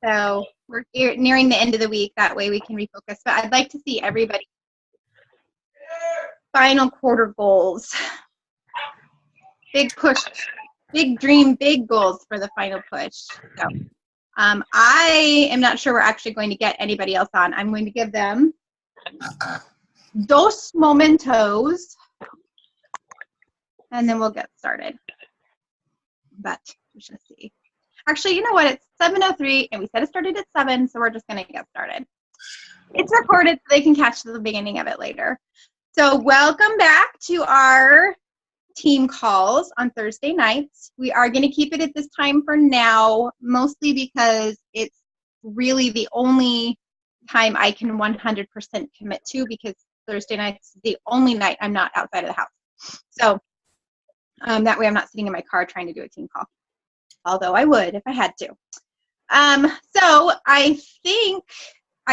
So we're nearing the end of the week. That way we can refocus. But I'd like to see everybody final quarter goals. Big push, big dream, big goals for the final push. So I am not sure we're actually going to get anybody else on. I'm going to give them dos momentos, and then we'll get started. But we should see. Actually, you know what? It's 7:03, and we said it started at 7, so we're just going to get started. It's recorded, so they can catch the beginning of it later. So welcome back to our team calls on Thursday nights. We are going to keep it at this time for now, mostly because it's really the only time I can 100% commit to, because Thursday nights is the only night I'm not outside of the house. So that way I'm not sitting in my car trying to do a team call, although I would if I had to. So I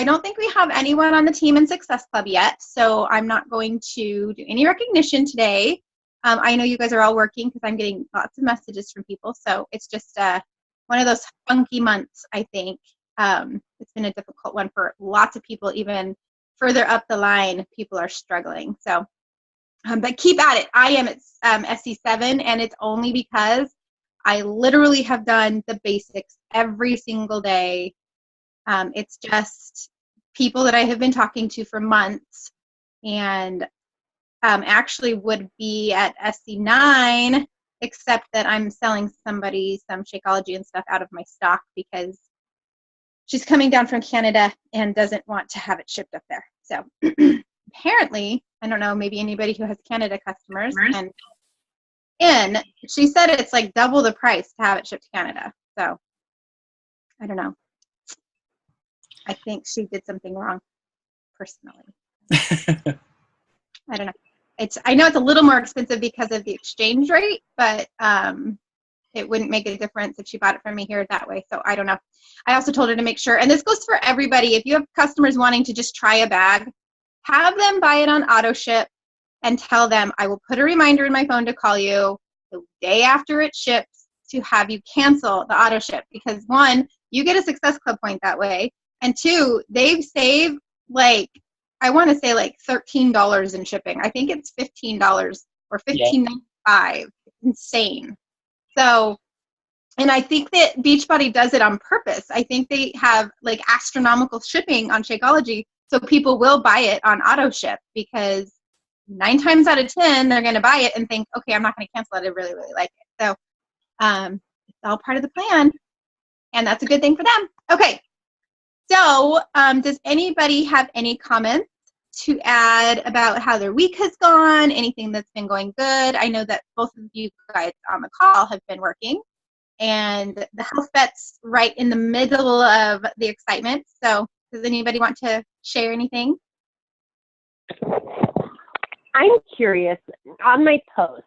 don't think we have anyone on the Team and Success Club yet, so I'm not going to do any recognition today. I know you guys are all working because I'm getting lots of messages from people, so it's just one of those funky months, I think. It's been a difficult one for lots of people. Even further up the line, people are struggling. So, but keep at it. I am at SC7, and it's only because I literally have done the basics every single day. It's just people that I have been talking to for months, and actually would be at SC9, except that I'm selling somebody some Shakeology and stuff out of my stock because she's coming down from Canada and doesn't want to have it shipped up there. So apparently, I don't know, maybe anybody who has Canada customers, and she said it's like double the price to have it shipped to Canada. So I don't know. I think she did something wrong personally. I don't know. I know it's a little more expensive because of the exchange rate, but it wouldn't make a difference if she bought it from me here that way. So I don't know. I also told her to make sure, and this goes for everybody, if you have customers wanting to just try a bag, have them buy it on auto ship and tell them I will put a reminder in my phone to call you the day after it ships to have you cancel the auto ship, because one, you get a Success Club point that way, and two, they've saved like, I want to say like $13 in shipping. I think it's $15 or $15.95. It's insane. So, and I think that Beachbody does it on purpose. I think they have like astronomical shipping on Shakeology, so people will buy it on auto ship, because 9 times out of 10 they're going to buy it and think, okay, I'm not going to cancel it. I really, really like it. So it's all part of the plan, and that's a good thing for them. Okay. So does anybody have any comments to add about how their week has gone, anything that's been going good? I know that both of you guys on the call have been working, and the health vet's right in the middle of the excitement. So does anybody want to share anything? I'm curious, on my post,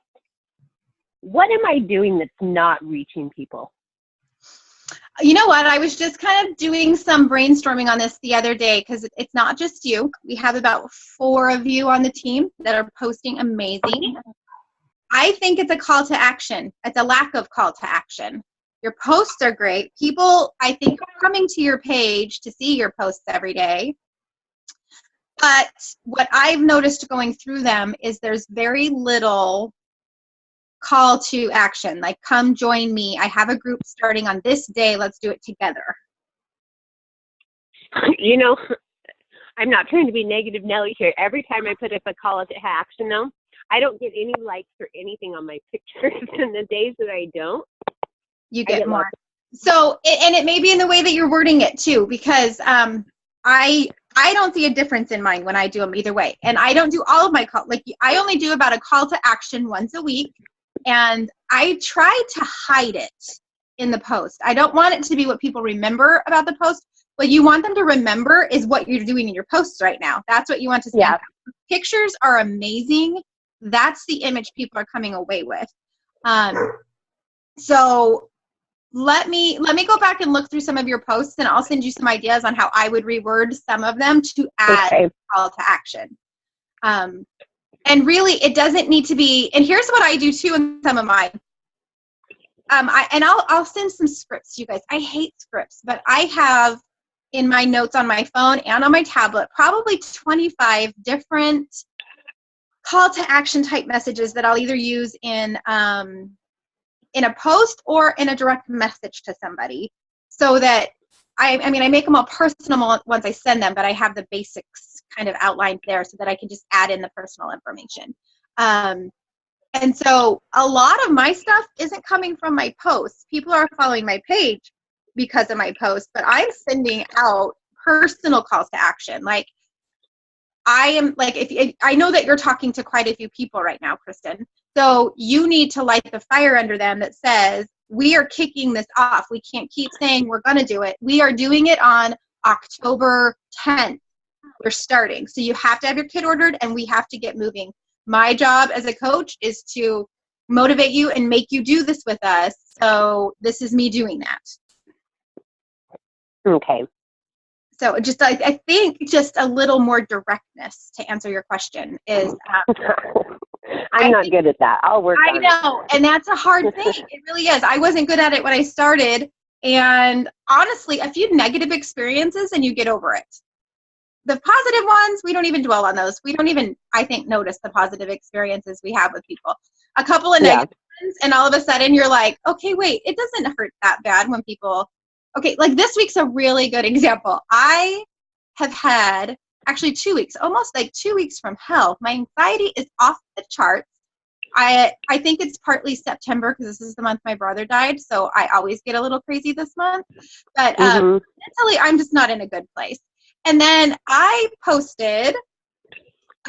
what am I doing that's not reaching people? You know what? I was just kind of doing some brainstorming on this the other day, because it's not just you. We have about 4 of you on the team that are posting amazing. I think it's a call to action. It's a lack of call to action. Your posts are great. People, I think, are coming to your page to see your posts every day. But what I've noticed going through them is there's very little call to action, like come join me, I have a group starting on this day, let's do it together. You know, I'm not trying to be negative Nelly here. Every time I put up a call to action, though, I don't get any likes or anything on my pictures, and the days that I don't, you get more. So, and it may be in the way that you're wording it too, because I don't see a difference in mine when I do them either way, and I don't do all of my calls. Like, I only do about a call to action once a week. And I try to hide it in the post. I don't want it to be what people remember about the post. What you want them to remember is what you're doing in your posts right now. That's what you want to see. Yeah. Pictures are amazing. That's the image people are coming away with. So let me go back and look through some of your posts, and I'll send you some ideas on how I would reword some of them to add call to action. And really, it doesn't need to be, and here's what I do too in some of mine. I'll send some scripts to you guys. I hate scripts, but I have in my notes on my phone and on my tablet probably 25 different call to action type messages that I'll either use in a post or in a direct message to somebody, so that I mean, I make them all personal once I send them, but I have the basics kind of outlined there so that I can just add in the personal information. And so a lot of my stuff isn't coming from my posts. People are following my page because of my posts, but I'm sending out personal calls to action. Like, I am like, if I know that you're talking to quite a few people right now, Kristen, so you need to light the fire under them that says, we are kicking this off. We can't keep saying we're going to do it. We are doing it on October 10th. We're starting. So you have to have your kit ordered, and we have to get moving. My job as a coach is to motivate you and make you do this with us. So this is me doing that. Okay. So just, I think just a little more directness to answer your question is. I'm not good at that. I'll work on it. I know, and that's a hard thing. It really is. I wasn't good at it when I started, and honestly, a few negative experiences and you get over it. The positive ones, we don't even dwell on those. We don't even, I think, notice the positive experiences we have with people. A couple of negative ones, and all of a sudden you're like, okay, wait, it doesn't hurt that bad when people, okay, like this week's a really good example. I have had actually 2 weeks, almost like 2 weeks from hell. My anxiety is off the charts. I think it's partly September because this is the month my brother died, so I always get a little crazy this month. But mentally, I'm just not in a good place. And then I posted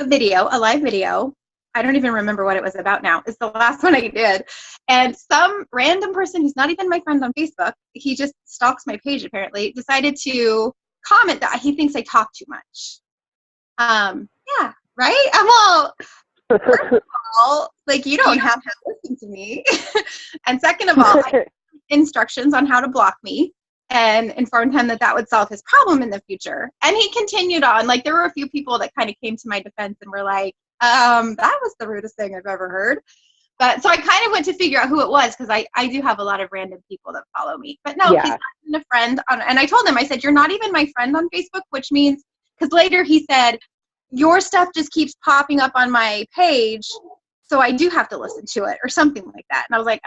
a live video. I don't even remember what it was about now. It's the last one I did. And some random person who's not even my friend on Facebook, he just stalks my page apparently, decided to comment that he thinks I talk too much. Yeah, right? I'm all, first of all, like, you don't have to listen to me. And second of all, I gave instructions on how to block me and informed him that would solve his problem in the future. And he continued on. Like, there were a few people that kind of came to my defense and were like, that was the rudest thing I've ever heard. But so I kind of went to figure out who it was, because I do have a lot of random people that follow me. But no, he's not even a friend. And I told him, I said, you're not even my friend on Facebook, which means, because later he said, your stuff just keeps popping up on my page, so I do have to listen to it, or something like that. And I was like,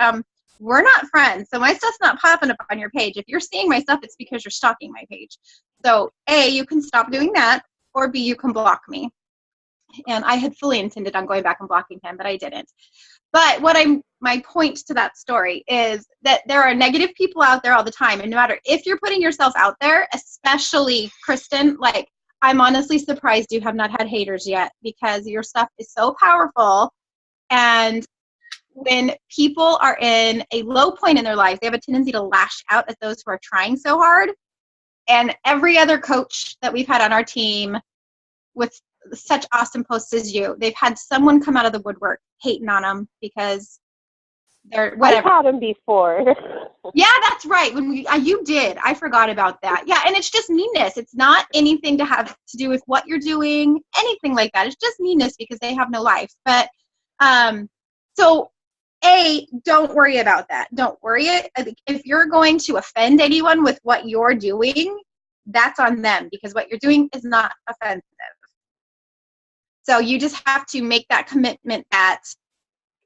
we're not friends, so my stuff's not popping up on your page. If you're seeing my stuff, it's because you're stalking my page. So A, you can stop doing that, or B, you can block me. And I had fully intended on going back and blocking him, but I didn't. But my point to that story is that there are negative people out there all the time. And no matter if you're putting yourself out there, especially Kristen, like, I'm honestly surprised you have not had haters yet, because your stuff is so powerful. And when people are in a low point in their lives, they have a tendency to lash out at those who are trying so hard. And every other coach that we've had on our team with such awesome posts as you, they've had someone come out of the woodwork hating on them because they're whatever. I've had them before. Yeah, that's right. When you did, I forgot about that. Yeah, and it's just meanness. It's not anything to have to do with what you're doing, anything like that. It's just meanness because they have no life. But so A, don't worry about that. Don't worry. If you're going to offend anyone with what you're doing, that's on them, because what you're doing is not offensive. So you just have to make that commitment that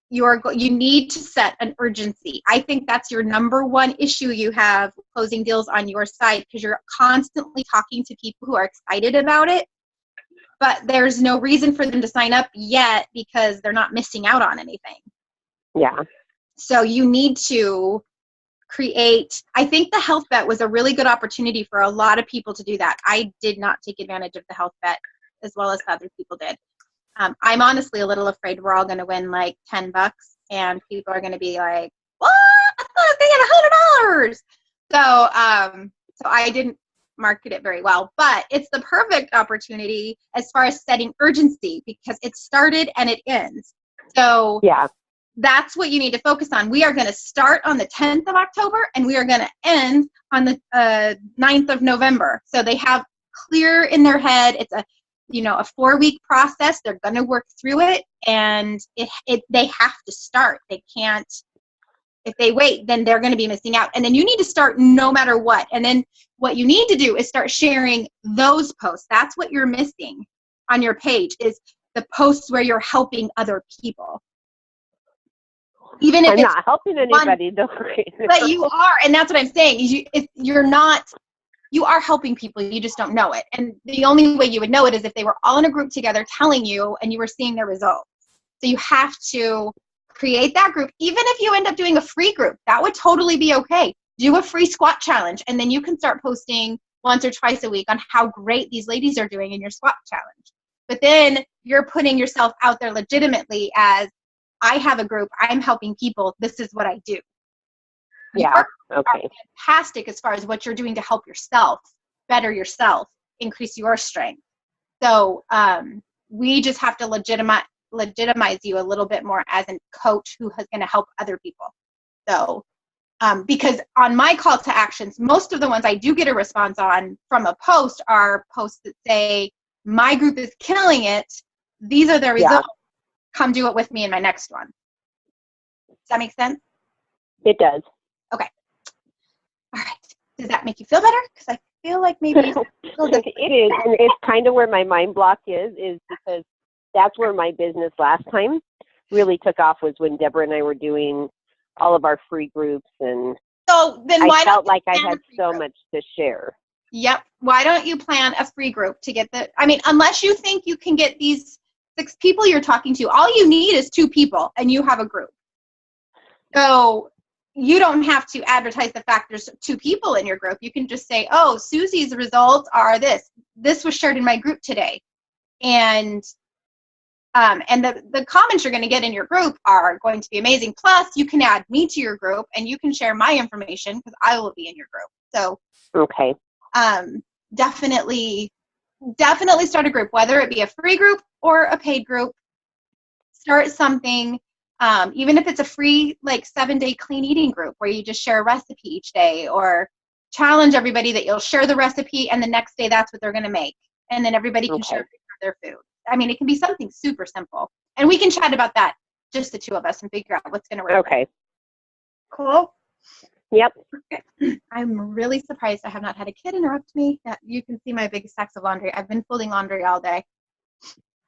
you need to set an urgency. I think that's your number one issue you have closing deals on your site, because you're constantly talking to people who are excited about it, but there's no reason for them to sign up yet because they're not missing out on anything. Yeah. So you need to create, I think the health bet was a really good opportunity for a lot of people to do that. I did not take advantage of the health bet as well as other people did. I'm honestly a little afraid we're all going to win like $10 and people are going to be like, what? I thought they had $100. So I didn't market it very well, but it's the perfect opportunity as far as setting urgency, because it started and it ends. So yeah, that's what you need to focus on. We are going to start on the 10th of October and we are going to end on the 9th of November. So they have clear in their head. It's a 4-week process. They're going to work through it, and they have to start. They can't, If they wait, then they're going to be missing out. And then you need to start no matter what. And then what you need to do is start sharing those posts. That's what you're missing on your page, is the posts where you're helping other people. Even if I'm not helping anybody, though. But you are, and that's what I'm saying. Is you are helping people. You just don't know it. And the only way you would know it is if they were all in a group together telling you, and you were seeing their results. So you have to create that group. Even if you end up doing a free group, that would totally be okay. Do a free squat challenge, and then you can start posting once or twice a week on how great these ladies are doing in your squat challenge. But then you're putting yourself out there legitimately as, I have a group, I'm helping people, this is what I do. Yeah, okay. Are fantastic as far as what you're doing to help yourself, better yourself, increase your strength. So we just have to legitimize you a little bit more as a coach who is going to help other people. So because on my call to actions, most of the ones I do get a response on from a post are posts that say, my group is killing it, these are the results, come do it with me in my next one. Does that make sense? It does. Okay. All right. Does that make you feel better? Because I feel like maybe it is, and it's kind of where my mind block is because that's where my business last time really took off, was when Deborah and I were doing all of our free groups, and so then I felt like I had so much to share. Yep. Why don't you plan a free group to get unless you think you can get these 6 people you're talking to, all you need is 2 people and you have a group. So you don't have to advertise the fact there's 2 people in your group. You can just say, oh, Susie's results are this. This was shared in my group today. And the comments you're going to get in your group are going to be amazing. Plus, you can add me to your group and you can share my information because I will be in your group. So okay. Definitely start a group, whether it be a free group or a paid group. Start something, even if it's a free 7-day clean eating group where you just share a recipe each day, or challenge everybody that you'll share the recipe and the next day that's what they're going to make, and then everybody can share their food. It can be something super simple, and we can chat about that, just the 2 of us, and figure out what's going to work. Okay. Cool. Yep. Okay. I'm really surprised I have not had a kid interrupt me. You can see my big stacks of laundry. I've been folding laundry all day.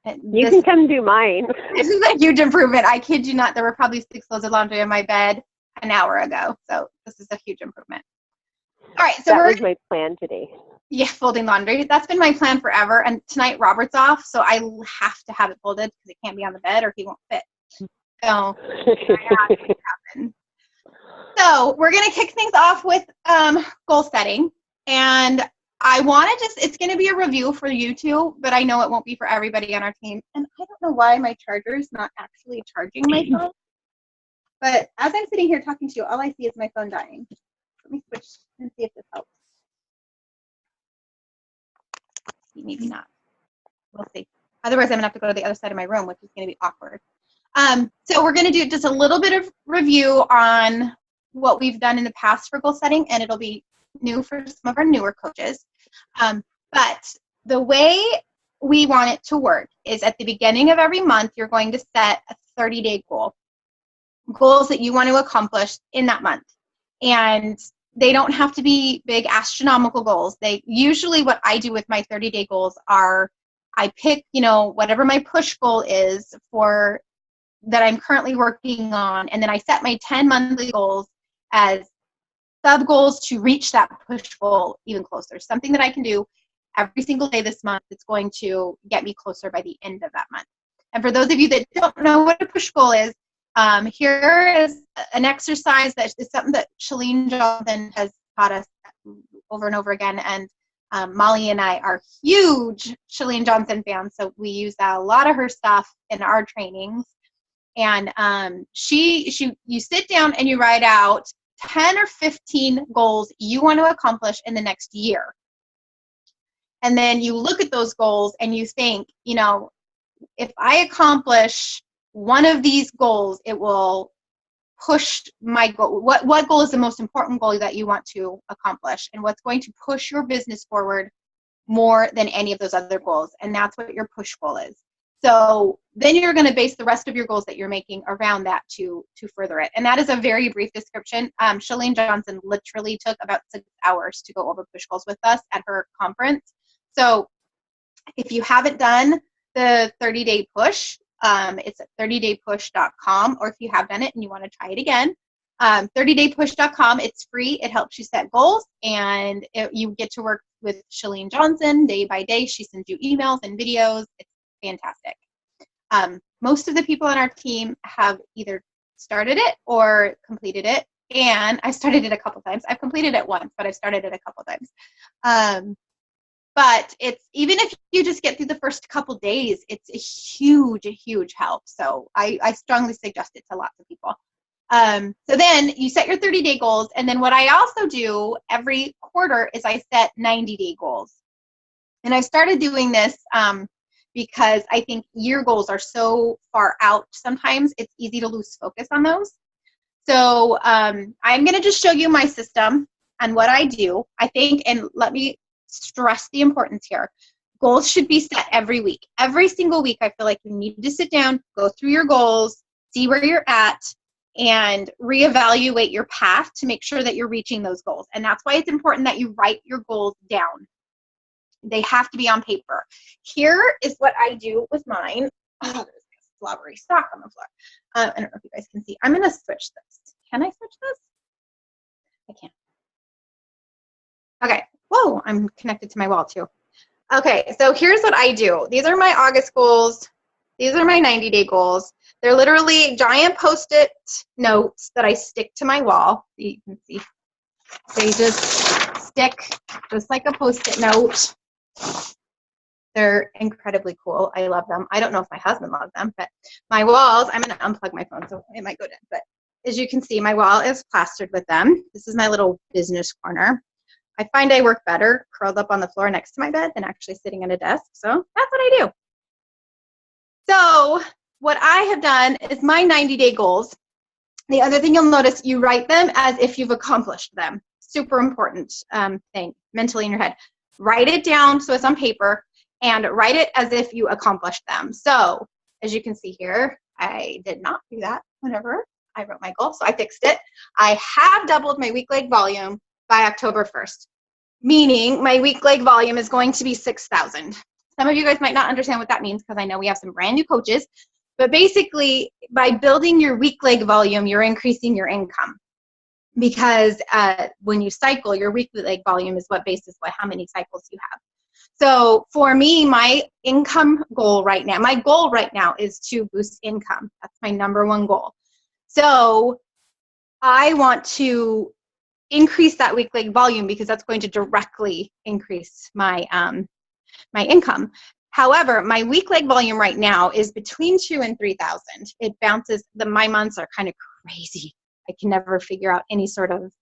You can come do mine. This is a huge improvement. I kid you not. There were probably 6 loads of laundry in my bed an hour ago. So this is a huge improvement. All right. So that was my plan today. Yeah, folding laundry. That's been my plan forever. And tonight Robert's off, so I have to have it folded because it can't be on the bed or he won't fit. So So we're going to kick things off with goal setting. And I want to it's going to be a review for you 2, but I know it won't be for everybody on our team. And I don't know why my charger is not actually charging my phone. But as I'm sitting here talking to you, all I see is my phone dying. Let me switch and see if this helps. Maybe not. We'll see. Otherwise, I'm going to have to go to the other side of my room, which is going to be awkward. So we're going to do just a little bit of review on what we've done in the past for goal setting, and it'll be new for some of our newer coaches. But the way we want it to work is at the beginning of every month, you're going to set a 30-day goal. Goals that you want to accomplish in that month. And they don't have to be big astronomical goals. Usually what I do with my 30-day goals are I pick, whatever my push goal is for that I'm currently working on, and then I set my 10 monthly goals as sub goals to reach that push goal even closer. Something that I can do every single day this month that's going to get me closer by the end of that month. And for those of you that don't know what a push goal is, here is an exercise that is something that Chalene Johnson has taught us over and over again. And Molly and I are huge Chalene Johnson fans, so we use a lot of her stuff in our trainings. And you sit down and you write out 10 or 15 goals you want to accomplish in the next year. And then you look at those goals and you think, if I accomplish one of these goals, it will push my goal. What goal is the most important goal that you want to accomplish, and what's going to push your business forward more than any of those other goals? And that's what your push goal is. So then you're going to base the rest of your goals that you're making around that to further it. And that is a very brief description. Chalene Johnson literally took about 6 hours to go over push goals with us at her conference. So if you haven't done the 30-day push, it's at 30daypush.com, or if you have done it and you want to try it again, 30daypush.com. It's free. It helps you set goals, and you get to work with Chalene Johnson day by day. She sends you emails and videos. It's fantastic. Most of the people on our team have either started it or completed it, and I started it a couple times. I've completed it once, but I've started it a couple times. But it's, even if you just get through the first couple days, it's a huge help. So I strongly suggest it to lots of people. So then you set your 30-day goals. And then what I also do every quarter is I set 90-day goals. And I started doing this because I think year goals are so far out sometimes, it's easy to lose focus on those. So I'm going to just show you my system and what I do. I think, and let me stress the importance here. Goals should be set every week. Every single week, I feel like you need to sit down, go through your goals, see where you're at, and reevaluate your path to make sure that you're reaching those goals. And that's why it's important that you write your goals down. They have to be on paper. Here is what I do with mine. Oh, there's slobbery sock on the floor. I don't know if you guys can see. I'm going to switch this. Can I switch this? I can't. Okay. Whoa, I'm connected to my wall too. Okay, so here's what I do. These are my August goals. These are my 90-day goals. They're literally giant Post-it notes that I stick to my wall. You can see. They just stick just like a Post-it note. They're incredibly cool. I love them. I don't know if my husband loves them, but my walls, I'm going to unplug my phone so it might go dead. But as you can see, my wall is plastered with them. This is my little business corner. I find I work better curled up on the floor next to my bed than actually sitting at a desk. So that's what I do. So what I have done is my 90-day goals. The other thing you'll notice, you write them as if you've accomplished them. Super important thing mentally in your head. Write it down so it's on paper, and write it as if you accomplished them. So as you can see here, I did not do that whenever I wrote my goal, so I fixed it. I have doubled my week leg volume by October 1st, meaning my week leg volume is going to be 6,000. Some of you guys might not understand what that means because I know we have some brand new coaches, but basically by building your week leg volume, you're increasing your income, because when you cycle, your weekly leg volume is what bases how many cycles you have. So for me, my income goal right now, my goal right now is to boost income. That's my number one goal. So I want to increase that week leg volume because that's going to directly increase my my income. However, my week leg volume right now is between 2,000 and 3,000. It bounces. My months are kind of crazy. I can never figure out any sort of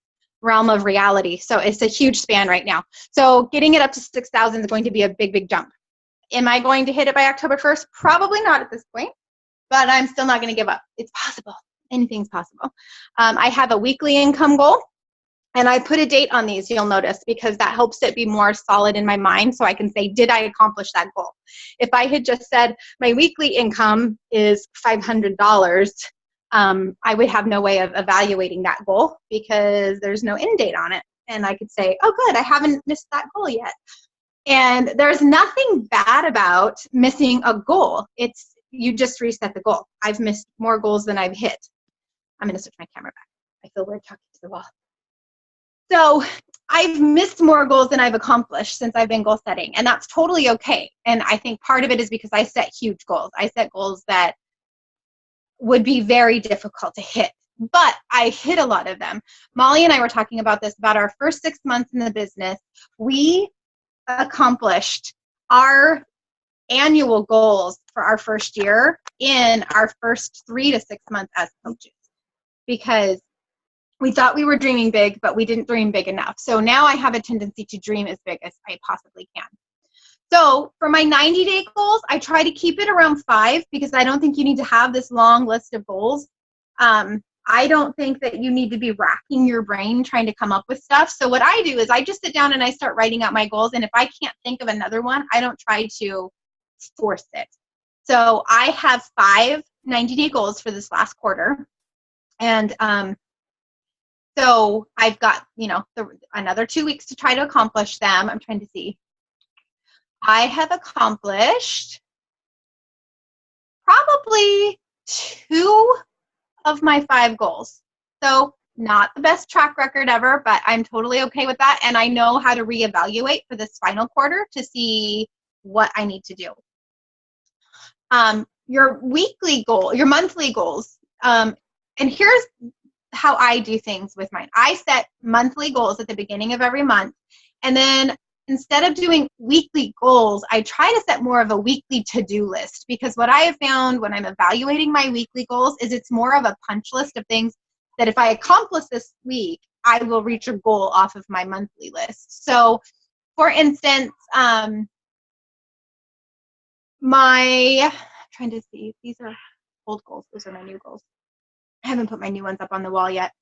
realm of reality. So it's a huge span right now. So getting it up to 6,000 is going to be a big jump. Am I going to hit it by October 1st? Probably not at this point, but I'm still not going to give up. It's possible. Anything's possible. I have a weekly income goal. And I put a date on these, you'll notice, because that helps it be more solid in my mind so I can say, did I accomplish that goal? If I had just said my weekly income is $500, I would have no way of evaluating that goal because there's no end date on it. And I could say, oh, good, I haven't missed that goal yet. And there's nothing bad about missing a goal. It's, you just reset the goal. I've missed more goals than I've hit. I'm going to switch my camera back. I feel weird talking to the wall. So I've missed more goals than I've accomplished since I've been goal setting, and that's totally okay. And I think part of it is because I set huge goals. I set goals that would be very difficult to hit, but I hit a lot of them. Molly and I were talking about this, about our first 6 months in the business. We accomplished our annual goals for our first year in our first 3 to 6 months as coaches, because we thought we were dreaming big, but we didn't dream big enough. So now I have a tendency to dream as big as I possibly can. So for my 90-day goals, I try to keep it around 5 because I don't think you need to have this long list of goals. I don't think that you need to be racking your brain trying to come up with stuff. So what I do is I just sit down and I start writing out my goals. And if I can't think of another one, I don't try to force it. So I have 5 90-day goals for this last quarter. And so I've got, another 2 weeks to try to accomplish them. I'm trying to see. I have accomplished probably 2 of my 5 goals. So not the best track record ever, but I'm totally okay with that. And I know how to reevaluate for this final quarter to see what I need to do. Your weekly goal, your monthly goals. And here's how I do things with mine. I set monthly goals at the beginning of every month. And then instead of doing weekly goals, I try to set more of a weekly to-do list, because what I have found when I'm evaluating my weekly goals is it's more of a punch list of things that if I accomplish this week, I will reach a goal off of my monthly list. So for instance, I'm trying to see, these are old goals. Those are my new goals. I haven't put my new ones up on the wall yet.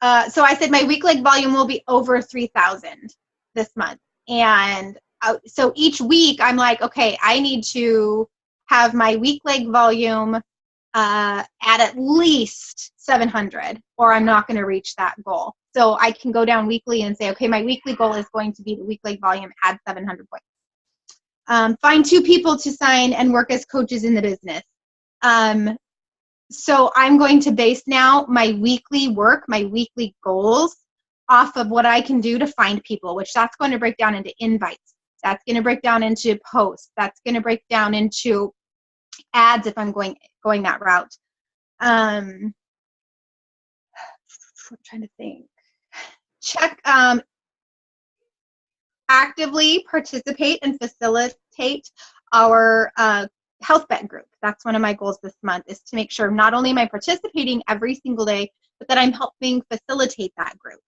So I said my week leg volume will be over 3,000 this month. And so each week I'm like, okay, I need to have my week leg volume at least 700, or I'm not going to reach that goal. So I can go down weekly and say, okay, my weekly goal is going to be the week leg volume at 700 points. Find 2 people to sign and work as coaches in the business. So I'm going to base now my weekly work, my weekly goals off of what I can do to find people, which that's going to break down into invites. That's going to break down into posts. That's going to break down into ads if I'm going that route. I'm trying to think. Check, actively participate and facilitate our health bet group. That's one of my goals this month, is to make sure not only am I participating every single day, but that I'm helping facilitate that group.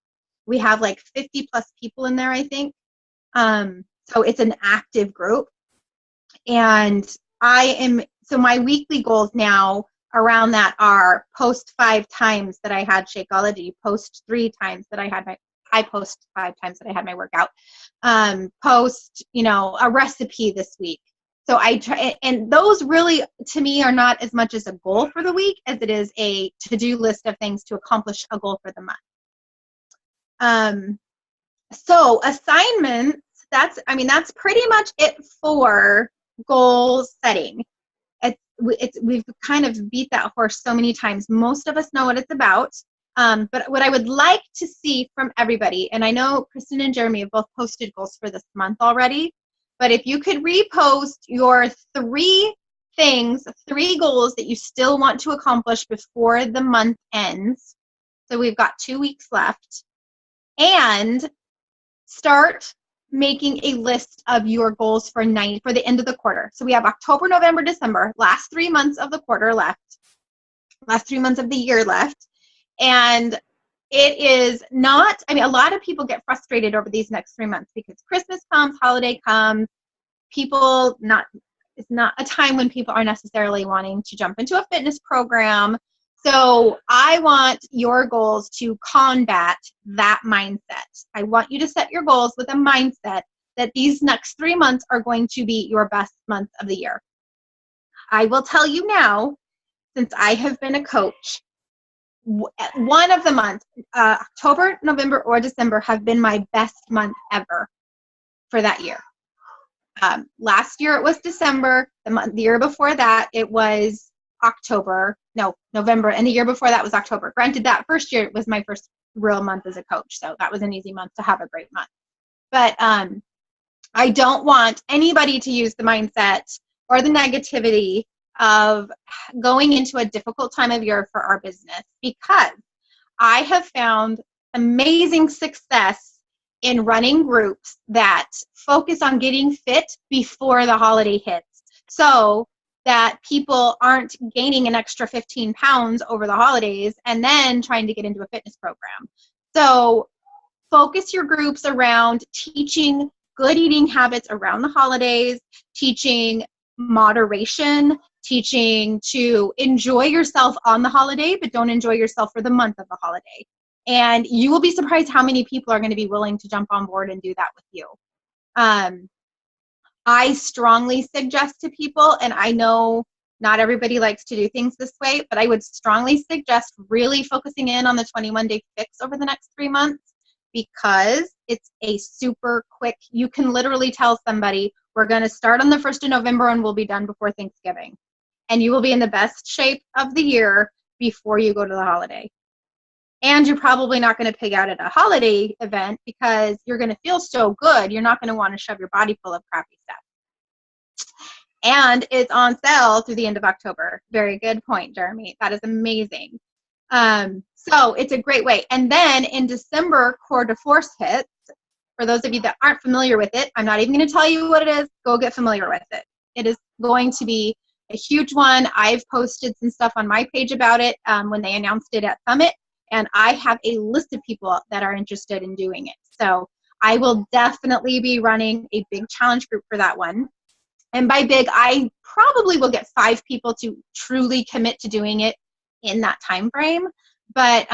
We have like 50 plus people in there, I think. So it's an active group. And so my weekly goals now around that are post 5 times that I had Shakeology, post 3 times that I post 5 times that I had my workout, post, a recipe this week. So I try, and those really, to me, are not as much as a goal for the week as it is a to-do list of things to accomplish a goal for the month. So assignments, that's pretty much it for goal setting. We've kind of beat that horse so many times. Most of us know what it's about. But what I would like to see from everybody, and I know Kristen and Jeremy have both posted goals for this month already, but if you could repost your 3 goals that you still want to accomplish before the month ends. So we've got 2 weeks left, and start making a list of your goals for the end of the quarter. So we have October, November, December, last 3 months of the quarter left, last 3 months of the year left. And it is not, a lot of people get frustrated over these next 3 months because Christmas comes, holiday comes, it's not a time when people are necessarily wanting to jump into a fitness program. So I want your goals to combat that mindset. I want you to set your goals with a mindset that these next 3 months are going to be your best month of the year. I will tell you now, since I have been a coach, one of the months, October, November, or December, have been my best month ever for that year. Last year it was December. The year before that it was November, and the year before that was October. Granted, that first year was my first real month as a coach, so that was an easy month to have a great month. But I don't want anybody to use the mindset or the negativity of going into a difficult time of year for our business, because I have found amazing success in running groups that focus on getting fit before the holiday hits, so that people aren't gaining an extra 15 pounds over the holidays and then trying to get into a fitness program. So focus your groups around teaching good eating habits around the holidays, teaching moderation, teaching to enjoy yourself on the holiday, but don't enjoy yourself for the month of the holiday. And you will be surprised how many people are going to be willing to jump on board and do that with you. I strongly suggest to people, and I know not everybody likes to do things this way, but I would strongly suggest really focusing in on the 21-day fix over the next 3 months, because it's a super quick, you can literally tell somebody, we're going to start on the 1st of November and we'll be done before Thanksgiving. And you will be in the best shape of the year before you go to the holiday. And you're probably not going to pig out at a holiday event because you're going to feel so good. You're not going to want to shove your body full of crappy stuff. And it's on sale through the end of October. Very good point, Jeremy. That is amazing. So it's a great way. And then in December, Core de Force hits. For those of you that aren't familiar with it, I'm not even going to tell you what it is. Go get familiar with it. It is going to be a huge one. I've posted some stuff on my page about it when they announced it at Summit. And I have a list of people that are interested in doing it. So I will definitely be running a big challenge group for that one. And by big, I probably will get 5 people to truly commit to doing it in that time frame. But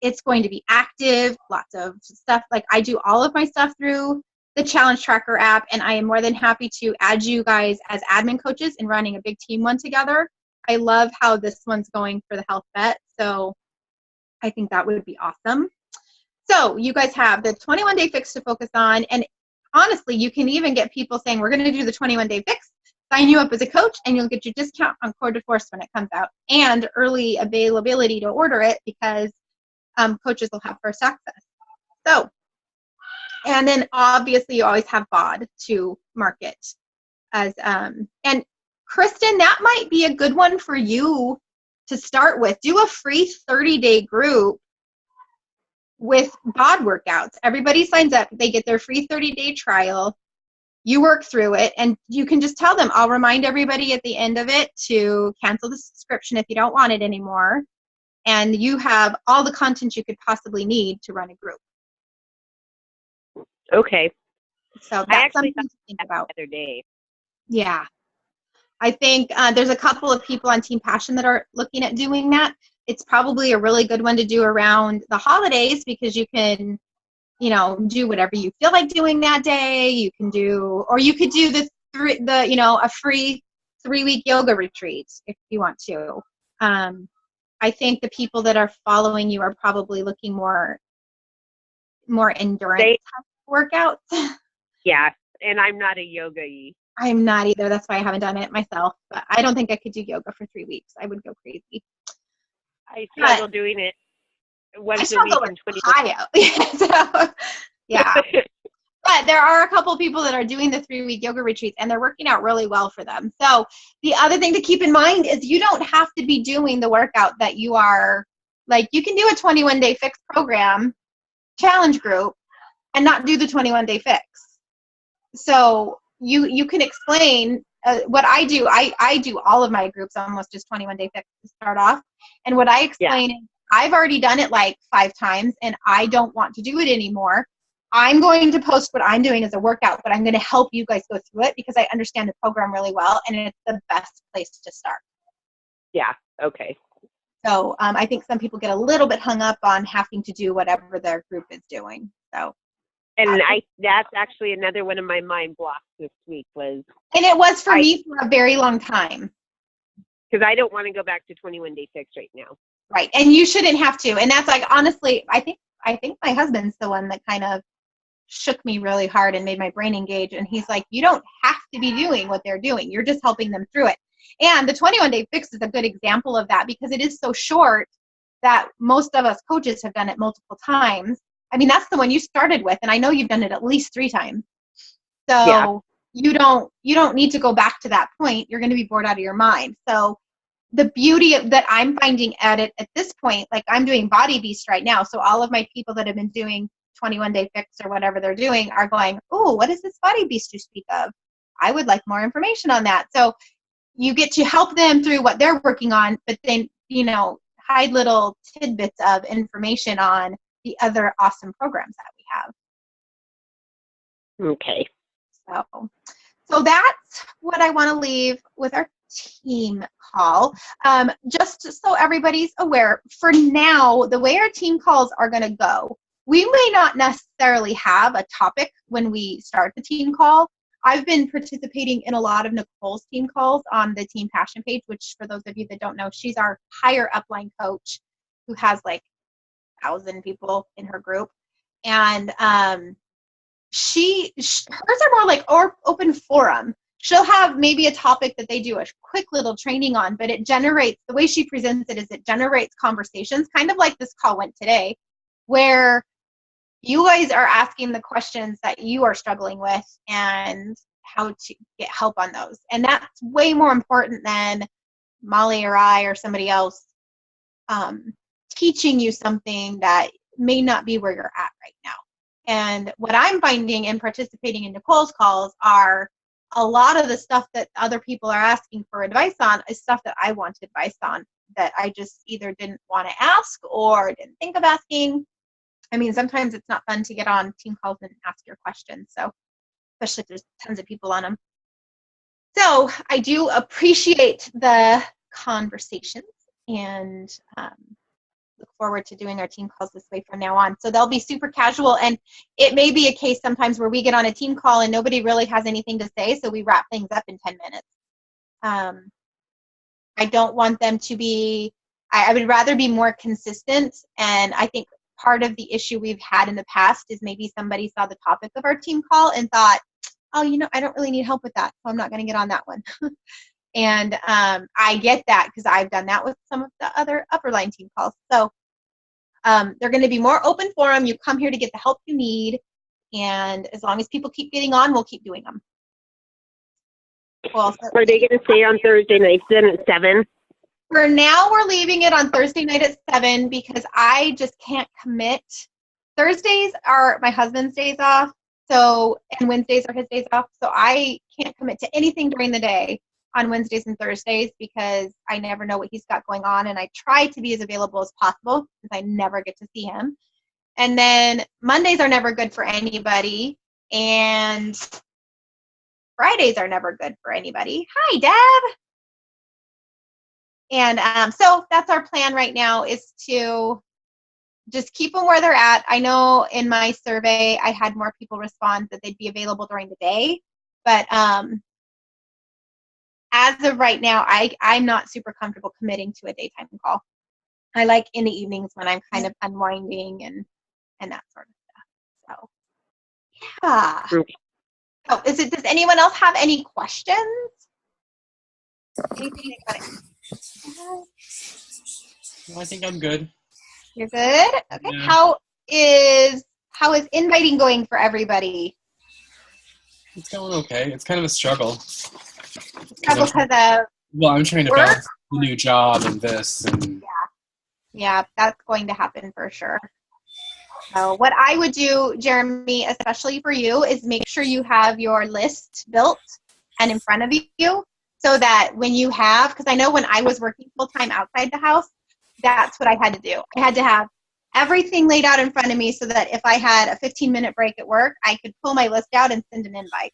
it's going to be active, lots of stuff. Like, I do all of my stuff through the Challenge Tracker app, and I am more than happy to add you guys as admin coaches in running a big team one together. I love how this one's going for the Health Vet, so I think that would be awesome. So you guys have the 21-day fix to focus on, and honestly, you can even get people saying, we're going to do the 21-day fix, sign you up as a coach, and you'll get your discount on Core de Force when it comes out, and early availability to order it because coaches will have first access. So, and then obviously you always have BOD to market as, and Kristen, that might be a good one for you to start with. Do a free 30-day group with BOD workouts. Everybody signs up, they get their free 30-day trial. You work through it, and you can just tell them, I'll remind everybody at the end of it to cancel the subscription if you don't want it anymore. And you have all the content you could possibly need to run a group. Okay. So that's something to think about. The other day. Yeah. I think there's a couple of people on Team Passion that are looking at doing that. It's probably a really good one to do around the holidays because you can, you know, do whatever you feel like doing that day. You can do, or you could do a free 3-week yoga retreat if you want to. I think the people that are following you are probably looking more endurance type workouts. Yeah, and I'm not a yoga-y. I'm not either. That's why I haven't done it myself. But I don't think I could do yoga for 3 weeks. I would go crazy. I struggle doing it once a week in 20 minutes. So, yeah. But there are a couple people that are doing the 3-week yoga retreats, and they're working out really well for them. So the other thing to keep in mind is you don't have to be doing the workout that you are, like, you can do a 21-day fix program challenge group and not do the 21-day fix. So you can explain what I do. I do all of my groups almost just 21-day fix to start off. And what I explain is I've already done it like 5 times, and I don't want to do it anymore. I'm going to post what I'm doing as a workout, but I'm going to help you guys go through it because I understand the program really well, and it's the best place to start. Yeah, okay. So I think some people get a little bit hung up on having to do whatever their group is doing. So, and that's actually another one of my mind blocks this week was. And it was for me for a very long time. Because I don't want to go back to 21-day fix right now. Right, and you shouldn't have to. And that's like, honestly, I think my husband's the one that kind of shook me really hard and made my brain engage. And he's like, you don't have to be doing what they're doing. You're just helping them through it. And the 21-day fix is a good example of that because it is so short that most of us coaches have done it multiple times. I mean, that's the one you started with, and I know you've done it at least 3 times. So you don't need to go back to that point. You're going to be bored out of your mind. So the beauty of that I'm finding at it at this point, like I'm doing Body Beast right now. So all of my people that have been doing 21-day fix or whatever they're doing are going, oh, what is this Body Beast you speak of? I would like more information on that. So you get to help them through what they're working on, but then, hide little tidbits of information on the other awesome programs that we have. Okay. So that's what I want to leave with our team call. Just so everybody's aware, for now, the way our team calls are going to go, we may not necessarily have a topic when we start the team call. I've been participating in a lot of Nicole's team calls on the Team Passion page, which for those of you that don't know, she's our higher upline coach who has like 1,000 people in her group. And hers are more like open forum. She'll have maybe a topic that they do a quick little training on, but it generates, the way she presents it is it generates conversations, kind of like this call went today, where you guys are asking the questions that you are struggling with and how to get help on those. And that's way more important than Molly or I or somebody else teaching you something that may not be where you're at right now. And what I'm finding in participating in Nicole's calls are a lot of the stuff that other people are asking for advice on is stuff that I want advice on that I just either didn't want to ask or didn't think of asking. I mean, sometimes it's not fun to get on team calls and ask your questions. So especially if there's tons of people on them. So I do appreciate the conversations and look forward to doing our team calls this way from now on. So they'll be super casual, and it may be a case sometimes where we get on a team call and nobody really has anything to say, so we wrap things up in 10 minutes. I don't want them to be, I would rather be more consistent, and I think part of the issue we've had in the past is maybe somebody saw the topic of our team call and thought, oh, you know, I don't really need help with that, so I'm not going to get on that one. And I get that because I've done that with some of the other upper line team calls. So they're going to be more open forum. You come here to get the help you need. And as long as people keep getting on, we'll keep doing them. Well, are they going to stay on Thursday nights then at 7? For now, we're leaving it on Thursday night at 7 because I just can't commit. Thursdays are my husband's days off. So, and Wednesdays are his days off. So I can't commit to anything during the day on Wednesdays and Thursdays because I never know what he's got going on, and I try to be as available as possible since I never get to see him. And then Mondays are never good for anybody, and Fridays are never good for anybody. Hi, Deb. And so that's our plan right now, is to just keep them where they're at. I know in my survey I had more people respond that they'd be available during the day, but as of right now, I'm not super comfortable committing to a daytime call. I like in the evenings when I'm kind of unwinding and that sort of stuff. So, yeah. Oh, does anyone else have any questions? Anything they got? I think I'm good. You're good? Okay. Yeah. How is inviting going for everybody? It's going okay. It's kind of a struggle. Because of well, I'm trying to work? balance the new job and this, and Yeah, that's going to happen for sure. So what I would do, Jeremy, especially for you, is make sure you have your list built and in front of you so that when you have, because I know when I was working full-time outside the house, that's what I had to do. I had to have everything laid out in front of me so that if I had a 15-minute break at work, I could pull my list out and send an invite.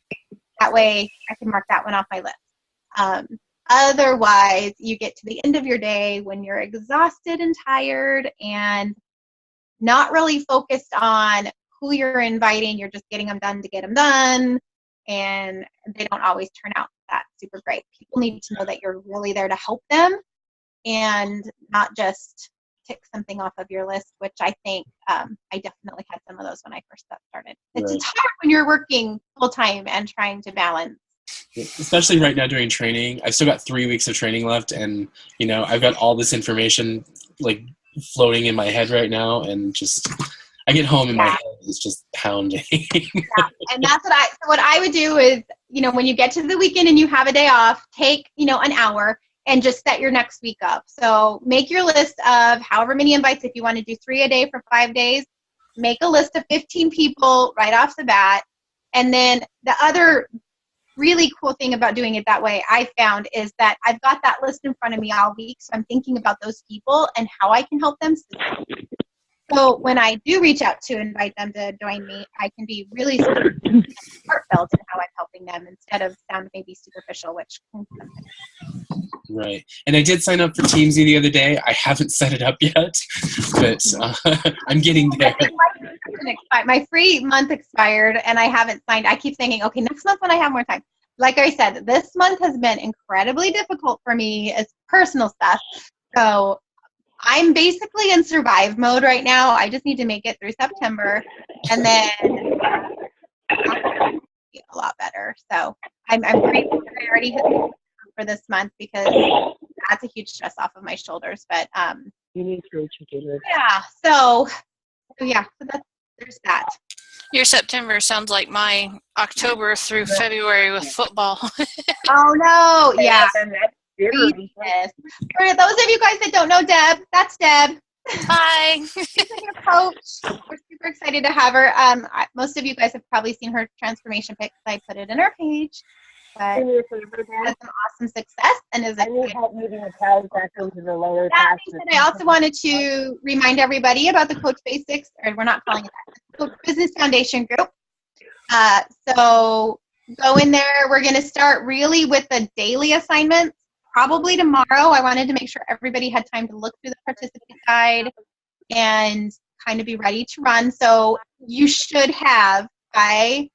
That way I can mark that one off my list. Otherwise, you get to the end of your day when you're exhausted and tired and not really focused on who you're inviting. You're just getting them done to get them done, and they don't always turn out that super great. People need to know that you're really there to help them and not just tick something off of your list, which I think I definitely had some of those when I first got started. It's hard when you're working full-time and trying to balance. Especially right now doing training. I've still got 3 weeks of training left, and I've got all this information like floating in my head right now, and just I get home and my head is just pounding. And that's what I would do is, when you get to the weekend and you have a day off, take, an hour and just set your next week up. So make your list of however many invites. If you want to do 3 a day for 5 days, make a list of 15 people right off the bat. And then the other really cool thing about doing it that way, I found, is that I've got that list in front of me all week. So I'm thinking about those people and how I can help them. So when I do reach out to invite them to join me, I can be really heartfelt in how I'm helping them instead of sound maybe superficial, which can sometimes. Right. And I did sign up for Teamsy the other day. I haven't set it up yet, but I'm getting there. My free month expired and I haven't signed. I keep thinking, okay, next month when I have more time. Like I said, this month has been incredibly difficult for me as personal stuff. So I'm basically in survive mode right now. I just need to make it through September and then I'll be a lot better. So I'm grateful that I already hit for this month because that's a huge stress off of my shoulders. But You need to yeah, so there's that. Your September sounds like my October through February with football. Oh no, yeah. Very For those of you guys that don't know Deb, that's Deb. Hi. She's a new coach. We're super excited to have her. Most of you guys have probably seen her transformation pics. I put it in her page. But has an awesome success and is help moving the cows back into the lower that being said, I also wanted to remind everybody about the Coach Basics, or we're not calling it that, Coach Business Foundation group. So go in there. We're going to start really with the daily assignments. Probably tomorrow. I wanted to make sure everybody had time to look through the participant guide and kind of be ready to run. So you should have by,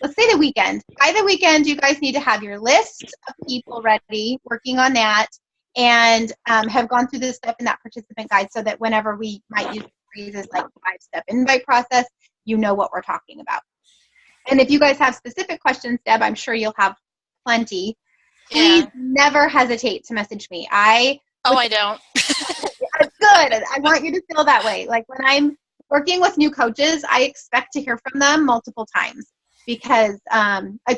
let's say the weekend. By the weekend, you guys need to have your list of people ready, working on that, and have gone through this step in that participant guide so that whenever we might use phrases like 5-step invite process, you know what we're talking about. And if you guys have specific questions, Deb, I'm sure you'll have plenty. Please never hesitate to message me. I don't. Good. I want you to feel that way. Like when I'm working with new coaches, I expect to hear from them multiple times because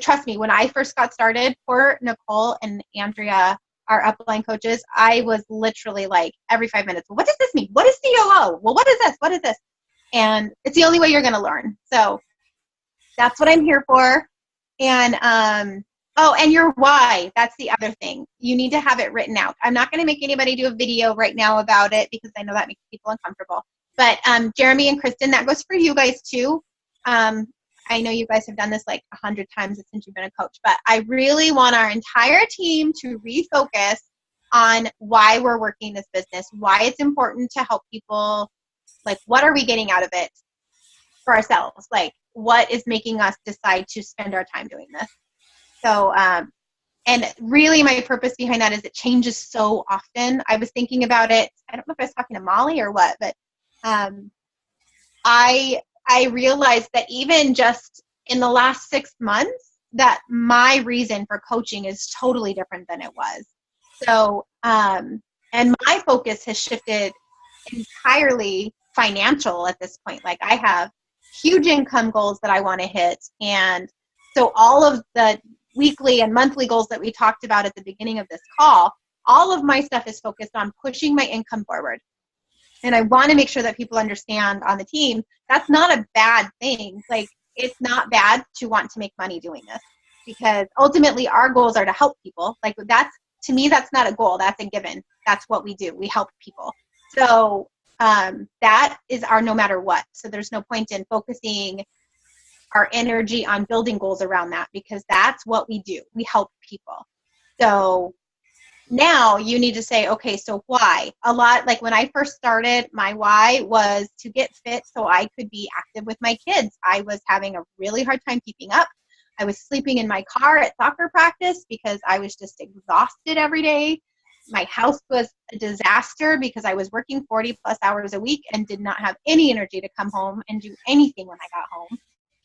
trust me, when I first got started, for Nicole and Andrea, our upline coaches, I was literally like every 5 minutes, well, what does this mean? What is COO? Well, what is this? What is this? And it's the only way you're going to learn. So that's what I'm here for. And and your why. That's the other thing. You need to have it written out. I'm not going to make anybody do a video right now about it because I know that makes people uncomfortable. But Jeremy and Kristen, that goes for you guys too. I know you guys have done this like 100 times since you've been a coach, but I really want our entire team to refocus on why we're working this business, why it's important to help people. Like, what are we getting out of it for ourselves? Like, what is making us decide to spend our time doing this? So, and really my purpose behind that is it changes so often. I was thinking about it. I don't know if I was talking to Molly or what, but I realized that even just in the last 6 months that my reason for coaching is totally different than it was. So, and my focus has shifted entirely financial at this point. Like I have huge income goals that I want to hit. And so all of the weekly and monthly goals that we talked about at the beginning of this call, all of my stuff is focused on pushing my income forward. And I want to make sure that people understand on the team, that's not a bad thing. Like, it's not bad to want to make money doing this because ultimately our goals are to help people. Like to me, that's not a goal. That's a given. That's what we do. We help people. So that is our no matter what. So there's no point in focusing our energy on building goals around that because that's what we do. We help people. So now you need to say, okay, so why? A lot, like when I first started, my why was to get fit so I could be active with my kids. I was having a really hard time keeping up. I was sleeping in my car at soccer practice because I was just exhausted every day. My house was a disaster because I was working 40 plus hours a week and did not have any energy to come home and do anything when I got home.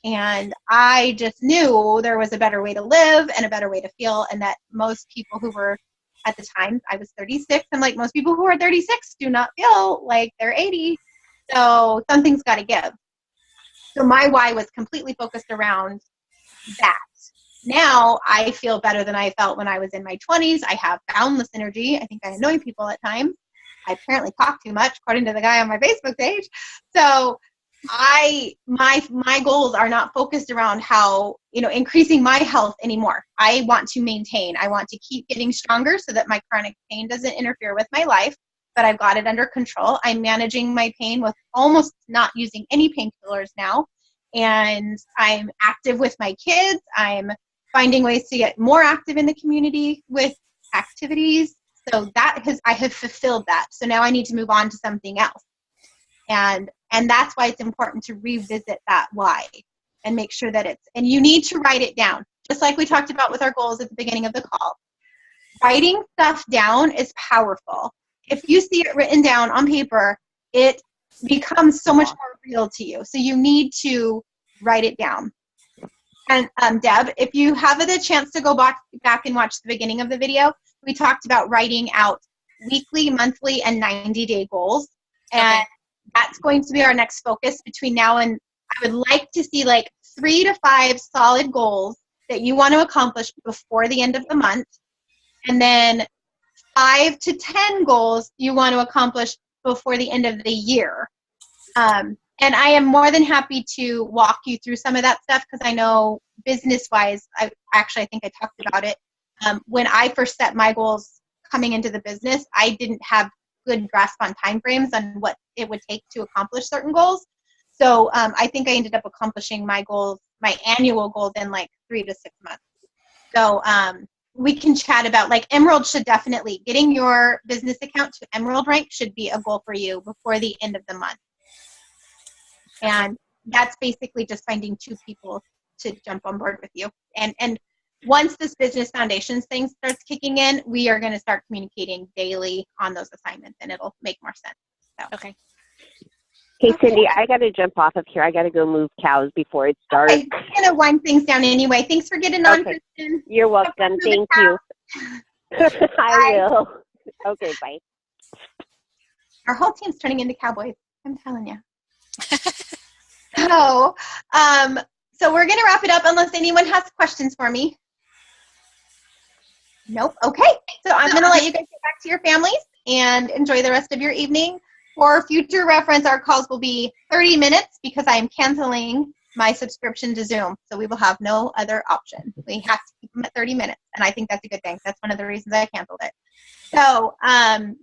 And I just knew there was a better way to live and a better way to feel, and that most people who were, at the time, I was 36, I'm like, most people who are 36 do not feel like they're 80. So something's got to give. So my why was completely focused around that. Now I feel better than I felt when I was in my 20s. I have boundless energy. I think I annoy people at times. I apparently talk too much, according to the guy on my Facebook page. So my goals are not focused around how, increasing my health anymore. I want to maintain. I want to keep getting stronger so that my chronic pain doesn't interfere with my life, but I've got it under control. I'm managing my pain with almost not using any painkillers now. And I'm active with my kids. I'm finding ways to get more active in the community with activities. So I have fulfilled that. So now I need to move on to something else. And And that's why it's important to revisit that why and make sure that and you need to write it down. Just like we talked about with our goals at the beginning of the call. Writing stuff down is powerful. If you see it written down on paper, it becomes so much more real to you. So you need to write it down. And Deb, if you have the chance to go back and watch the beginning of the video, we talked about writing out weekly, monthly, and 90-day goals. And that's going to be our next focus between now and I would like to see like 3 to 5 solid goals that you want to accomplish before the end of the month. And then 5 to 10 goals you want to accomplish before the end of the year. And I am more than happy to walk you through some of that stuff because I know business-wise, I think I talked about it. When I first set my goals coming into the business, I didn't have good grasp on timeframes on what it would take to accomplish certain goals. So I think I ended up accomplishing my goals, my annual goals in like 3 to 6 months. So we can chat about like Emerald should definitely, getting your business account to Emerald rank should be a goal for you before the end of the month. And that's basically just finding 2 people to jump on board with you. And once this business foundations thing starts kicking in, we are going to start communicating daily on those assignments and it'll make more sense. So. Okay. Hey, Cindy, I got to jump off of here. I got to go move cows before it starts. Okay, I'm going to wind things down anyway. Thanks for getting on, Kristen. You're welcome. Thank you. I will. Okay, bye. Our whole team's turning into cowboys. I'm telling you. So we're going to wrap it up unless anyone has questions for me. Nope. Okay. So I'm going to let you guys get back to your families and enjoy the rest of your evening. For future reference, our calls will be 30 minutes because I am canceling my subscription to Zoom. So we will have no other option. We have to keep them at 30 minutes. And I think that's a good thing. That's one of the reasons I canceled it. So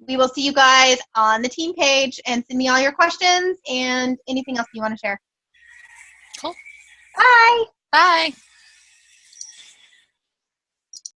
we will see you guys on the team page and send me all your questions and anything else you want to share. Cool. Bye. Bye.